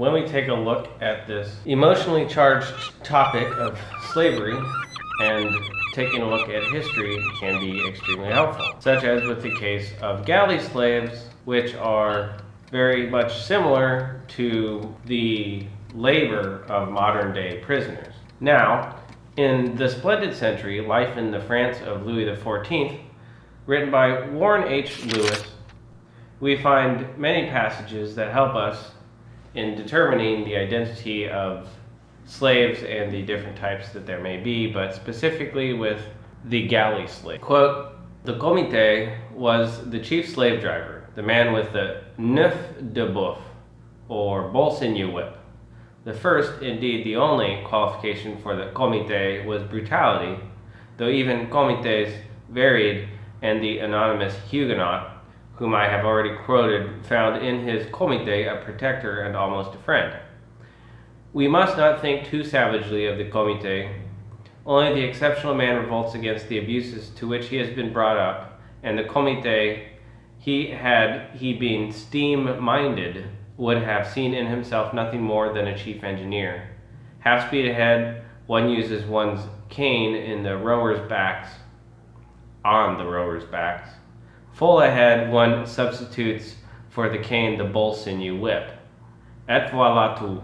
when we take a look at this emotionally charged topic of slavery and taking a look at history can be extremely helpful, such as with the case of galley slaves, which are very much similar to the labor of modern day prisoners. Now, in The Splendid Century, Life in the France of Louis XIV, written by Warren H. Lewis, we find many passages that help us in determining the identity of slaves and the different types that there may be, but specifically with the galley slave. Quote, "The comité was the chief slave driver, the man with the neuf de boeuf, or bull sinew whip. The first, indeed the only, qualification for the comité was brutality, though even comités varied, and the anonymous Huguenot, whom I have already quoted, found in his comité a protector and almost a friend. We must not think too savagely of the comité. Only the exceptional man revolts against the abuses to which he has been brought up, and the comité, he been steam-minded, would have seen in himself nothing more than a chief engineer. Half speed ahead, one uses one's cane in the rowers' backs, on the rowers' backs. Full ahead, one substitutes for the cane the bull sinew whip. Et voilà tout.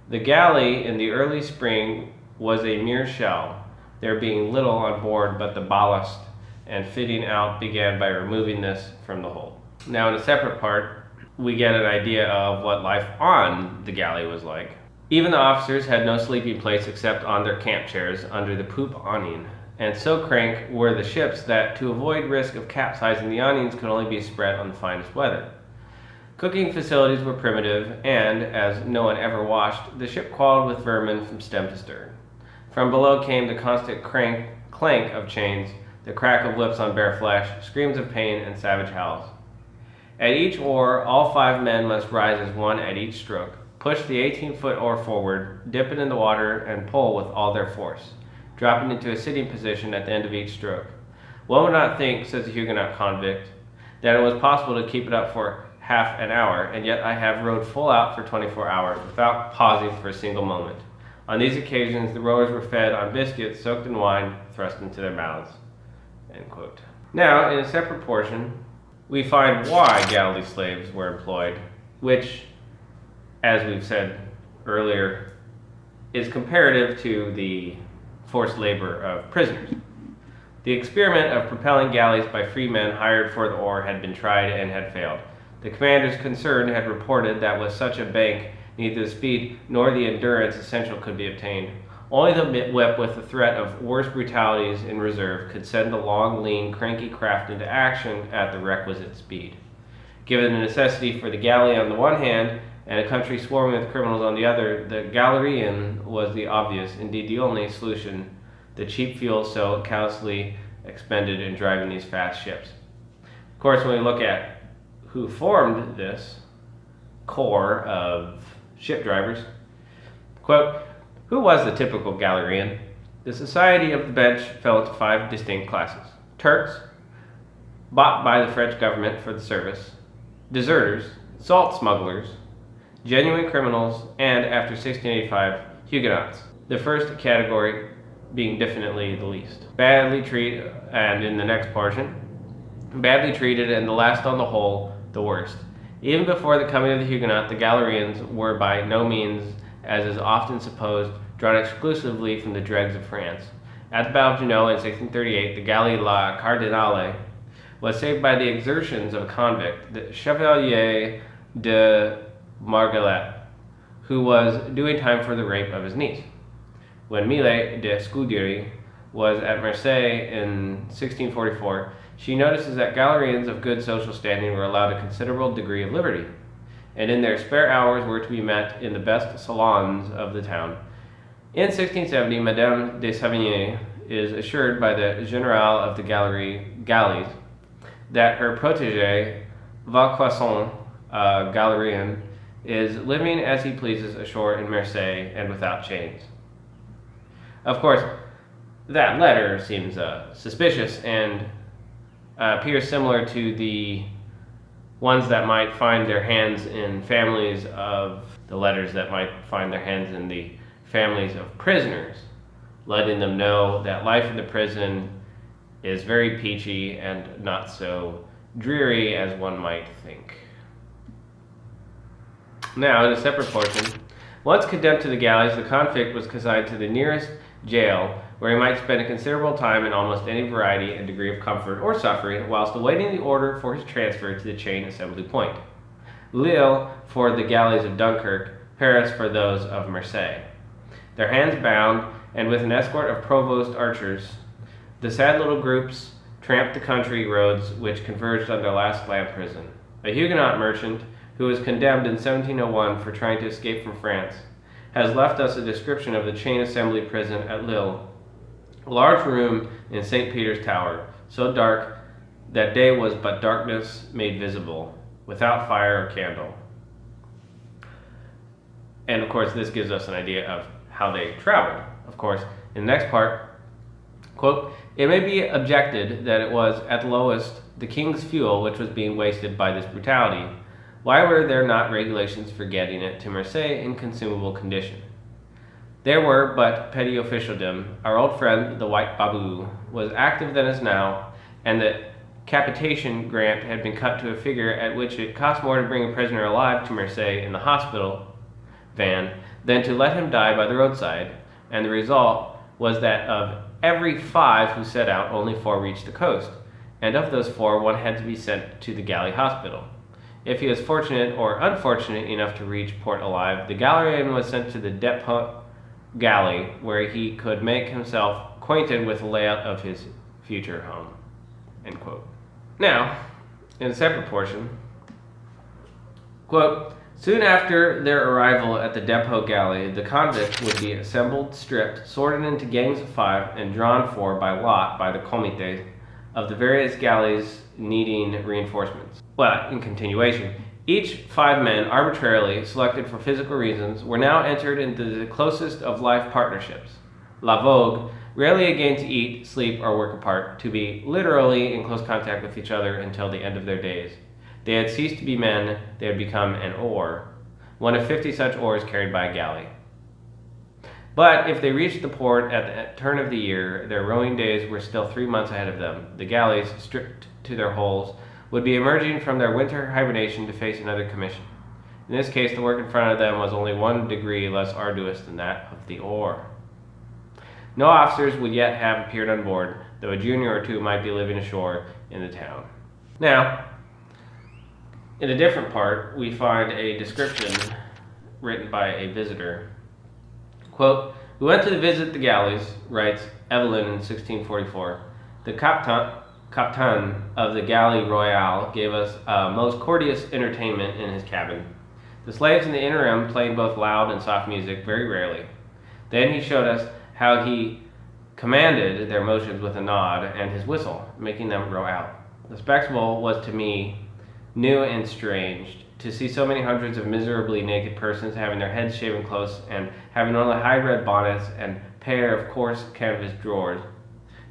The galley in the early spring was a mere shell, there being little on board but the ballast, and fitting out began by removing this from the hold." Now, in a separate part, we get an idea of what life on the galley was like. Even the officers had no sleeping place except on their camp chairs under the poop awning, and so crank were the ships that to avoid risk of capsizing, the awnings could only be spread on the finest weather. Cooking facilities were primitive, and, as no one ever washed, the ship qualled with vermin from stem to stern. From below came the constant clank of chains, the crack of whips on bare flesh, screams of pain, and savage howls. At each oar, all 5 men must rise as one at each stroke, push the 18-foot oar forward, dip it in the water, and pull with all their force, dropping into a sitting position at the end of each stroke. One would not think, says the Huguenot convict, that it was possible to keep it up for half an hour, and yet I have rowed full out for 24 hours, without pausing for a single moment. On these occasions, the rowers were fed on biscuits soaked in wine, thrust into their mouths." End quote. Now, in a separate portion, we find why galley slaves were employed, which, as we've said earlier, is comparative to the forced labor of prisoners. The experiment of propelling galleys by free men hired for the oar had been tried and had failed. The commanders concerned had reported that with such a bank, neither the speed nor the endurance essential could be obtained. Only the whip, with the threat of worse brutalities in reserve, could send the long, lean, cranky craft into action at the requisite speed. Given the necessity for the galley on the one hand, and a country swarming with criminals on the other, the galerian was the obvious, indeed the only, solution, the cheap fuel so callously expended in driving these fast ships. Of course, when we look at who formed this corps of ship drivers, quote, "Who was the typical galerian? The society of the bench fell into 5 distinct classes: Turks, bought by the French government for the service; deserters; salt smugglers; genuine criminals; and, after 1685, Huguenots, the first category being definitely the least. Badly treated, and in the next portion, badly treated, and the last on the whole, the worst. Even before the coming of the Huguenot, the galerians were by no means, as is often supposed, drawn exclusively from the dregs of France. At the Battle of Genoa in 1638, the galley La Cardinale was saved by the exertions of a convict, the Chevalier de Margalet, who was doing time for the rape of his niece. When Millet de Scudery was at Marseille in 1644, she notices that galerians of good social standing were allowed a considerable degree of liberty, and in their spare hours were to be met in the best salons of the town. In 1670, Madame de Savigny is assured by the Général of the galleys that her protégé, Vaucresson, galerian, is living as he pleases ashore in Marseille and without chains. Of course, that letter seems suspicious and appears similar to the ones that might find their hands in families of the letters that might find their hands in the families of prisoners, letting them know that life in the prison is very peachy and not so dreary as one might think. Now, in a separate portion, once condemned to the galleys, the convict was consigned to the nearest jail, where he might spend a considerable time in almost any variety and degree of comfort or suffering, whilst awaiting the order for his transfer to the chain assembly point. Lille for the galleys of Dunkirk, Paris for those of Marseille. Their hands bound, and with an escort of provost archers, the sad little groups tramped the country roads which converged on their last land prison. A Huguenot merchant, who was condemned in 1701 for trying to escape from France, has left us a description of the chain assembly prison at Lille. A large room in St. Peter's Tower, so dark that day was but darkness made visible, without fire or candle. And of course, this gives us an idea of how they traveled. Of course, in the next part, quote, "It may be objected that it was at the lowest the king's fuel which was being wasted by this brutality. Why were there not regulations for getting it to Marseille in consumable condition? There were but petty officialdom. Our old friend, the White Babu, was active then as now, and the capitation grant had been cut to a figure at which it cost more to bring a prisoner alive to Marseille in the hospital van than to let him die by the roadside, and the result was that of every 5 who set out, only 4 reached the coast, and of those 4, 1 had to be sent to the galley hospital. If he was fortunate or unfortunate enough to reach port alive, the galleryman was sent to the depot galley, where he could make himself acquainted with the layout of his future home." End quote. Now, in a separate portion, quote, "Soon after their arrival at the depot galley, the convicts would be assembled, stripped, sorted into gangs of 5, and drawn for by lot by the comités of the various galleys needing reinforcements." Well, in continuation, each 5 men, arbitrarily selected for physical reasons, were now entered into the closest of life partnerships. La vogue, rarely again to eat, sleep, or work apart, to be literally in close contact with each other until the end of their days. They had ceased to be men, they had become an oar, one of 50 such oars carried by a galley. But if they reached the port at the turn of the year, their rowing days were still 3 months ahead of them. The galleys, stripped to their hulls, would be emerging from their winter hibernation to face another commission. In this case, the work in front of them was only 1 degree less arduous than that of the oar. No officers would yet have appeared on board, though a junior or 2 might be living ashore in the town. Now, in a different part, we find a description written by a visitor. Quote, "We went to visit the galleys," writes Evelyn in 1644. "The captain of the galley royale gave us a most courteous entertainment in his cabin. The slaves in the inner room playing both loud and soft music very rarely. Then he showed us how he commanded their motions with a nod and his whistle, making them row out. The spectacle was to me new and strange, to see so many hundreds of miserably naked persons having their heads shaven close and having only high red bonnets and pair of coarse canvas drawers,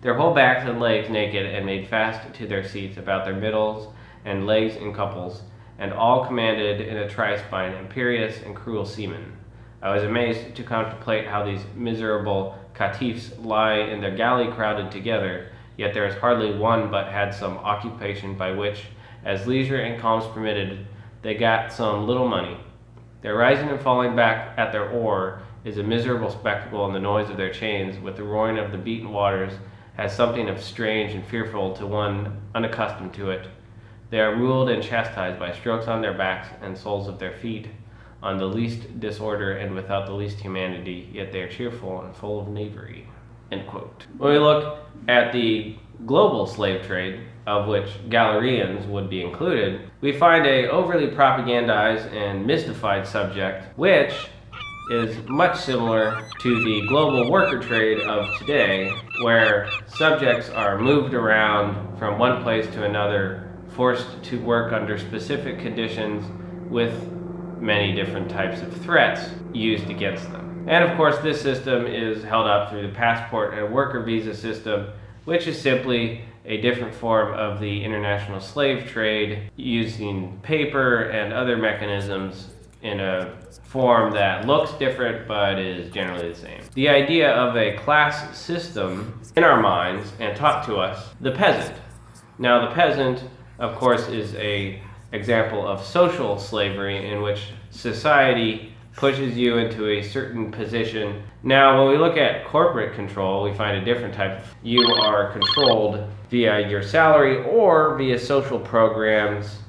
their whole backs and legs naked and made fast to their seats about their middles and legs in couples, and all commanded in a trice by an imperious and cruel seaman. I was amazed to contemplate how these miserable catifs lie in their galley crowded together, yet there is hardly one but had some occupation by which, as leisure and calms permitted, they got some little money. Their rising and falling back at their oar is a miserable spectacle, and the noise of their chains, with the roaring of the beaten waters, has something of strange and fearful to one unaccustomed to it. They are ruled and chastised by strokes on their backs and soles of their feet, on the least disorder and without the least humanity, yet they are cheerful and full of knavery." End quote. When we look at the global slave trade, of which Galerians would be included, we find a overly propagandized and mystified subject, which is much similar to the global worker trade of today, where subjects are moved around from one place to another, forced to work under specific conditions with many different types of threats used against them. And of course, this system is held up through the passport and worker visa system, which is simply a different form of the international slave trade using paper and other mechanisms in a form that looks different but is generally the same. The idea of a class system in our minds and taught to us, the peasant. Now the peasant, of course, is an example of social slavery in which society pushes you into a certain position. Now when we look at corporate control, we find a different type. You are controlled via your salary or via social programs.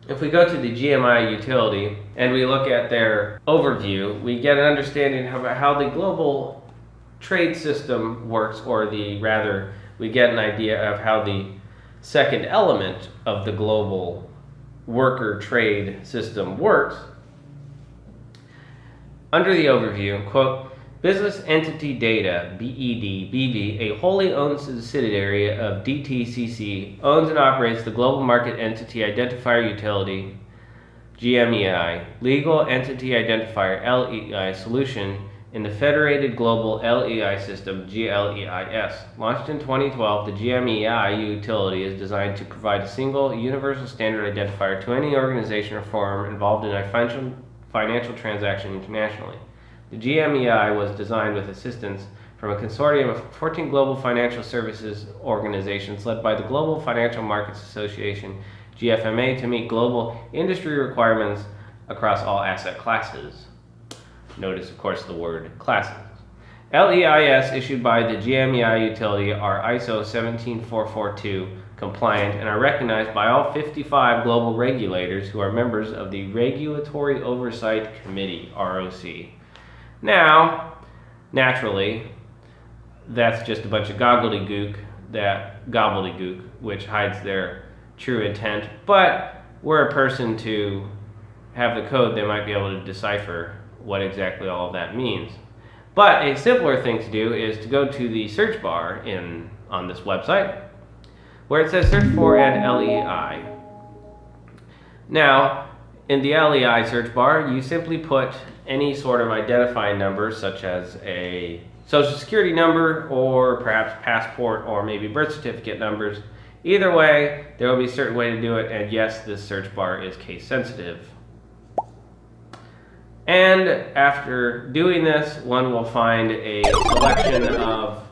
If we go to the GMI utility and we look at their overview, we get an understanding of how the global trade system works, or we get an idea of how the second element of the global worker trade system works. Under the overview, quote, Business Entity Data, BED, BV, a wholly owned subsidiary of DTCC, owns and operates the Global Market Entity Identifier Utility, GMEI, Legal Entity Identifier, LEI, solution in the Federated Global LEI System, GLEIS. Launched in 2012, the GMEI utility is designed to provide a single, universal standard identifier to any organization or firm involved in a financial transaction internationally. The GMEI was designed with assistance from a consortium of 14 global financial services organizations led by the Global Financial Markets Association, GFMA, to meet global industry requirements across all asset classes. Notice, of course, the word classes. LEIS issued by the GMEI utility are ISO 17442 compliant and are recognized by all 55 global regulators who are members of the Regulatory Oversight Committee, ROC. Now, naturally, that's just a bunch of gobbledygook, which hides their true intent, but we're a person to have the code, they might be able to decipher what exactly all of that means. But a simpler thing to do is to go to the search bar on this website, where it says search for an LEI. Now, in the LEI search bar, you simply put any sort of identifying number, such as a social security number, or perhaps passport, or maybe birth certificate numbers. Either way, there will be a certain way to do it, and yes, this search bar is case sensitive. And after doing this, one will find a selection of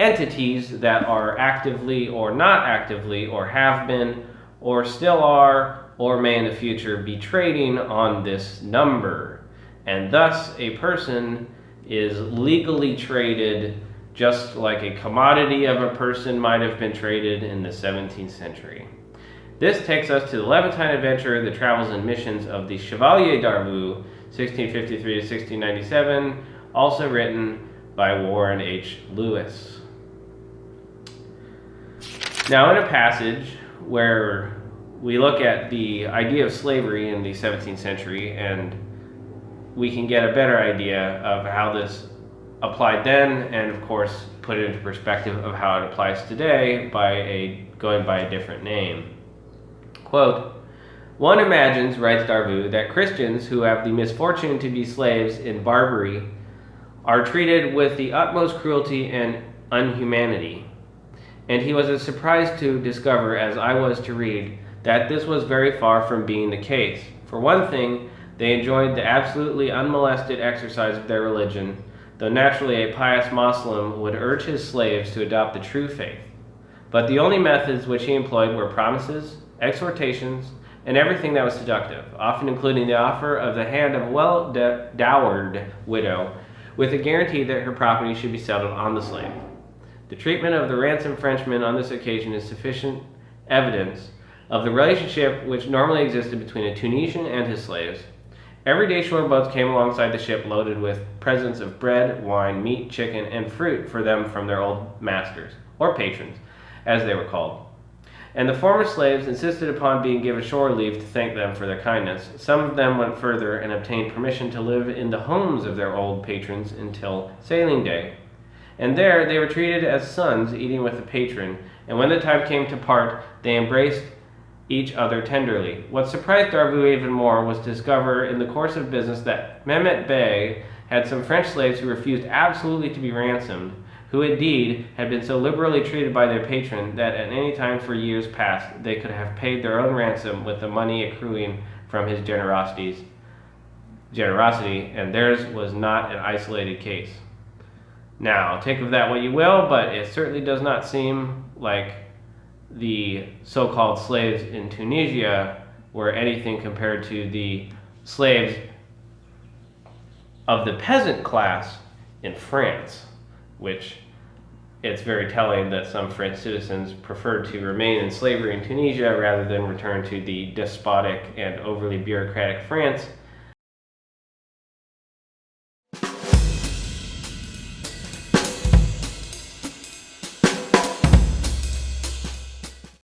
entities that are actively or not actively, or have been, or still are, or may in the future be trading on this number. And thus, a person is legally traded just like a commodity of a person might have been traded in the 17th century. This takes us to the Levantine adventure, the travels and missions of the Chevalier d'Arvou, 1653 to 1697, also written by Warren H. Lewis. Now, in a passage where we look at the idea of slavery in the 17th century, and we can get a better idea of how this applied then, and of course put it into perspective of how it applies today by going by a different name. Quote, one imagines, writes Darvaux, that Christians who have the misfortune to be slaves in Barbary are treated with the utmost cruelty and unhumanity. And he was as surprised to discover, as I was to read, that this was very far from being the case. For one thing, they enjoyed the absolutely unmolested exercise of their religion, though naturally a pious Moslem would urge his slaves to adopt the true faith. But the only methods which he employed were promises, exhortations, and everything that was seductive, often including the offer of the hand of a well-dowered widow, with a guarantee that her property should be settled on the slave. The treatment of the ransomed Frenchman on this occasion is sufficient evidence of the relationship which normally existed between a Tunisian and his slaves. Every day shore boats came alongside the ship loaded with presents of bread, wine, meat, chicken, and fruit for them from their old masters, or patrons, as they were called. And the former slaves insisted upon being given shore leave to thank them for their kindness. Some of them went further and obtained permission to live in the homes of their old patrons until sailing day. And there they were treated as sons, eating with the patron, and when the time came to part, they embraced each other tenderly. What surprised Darvaux even more was to discover in the course of business that Mehmet Bey had some French slaves who refused absolutely to be ransomed, who indeed had been so liberally treated by their patron that at any time for years past they could have paid their own ransom with the money accruing from his generosity, and theirs was not an isolated case. Now, take of that what you will, but it certainly does not seem like the so-called slaves in Tunisia were anything compared to the slaves of the peasant class in France, which it's very telling that some French citizens preferred to remain in slavery in Tunisia rather than return to the despotic and overly bureaucratic France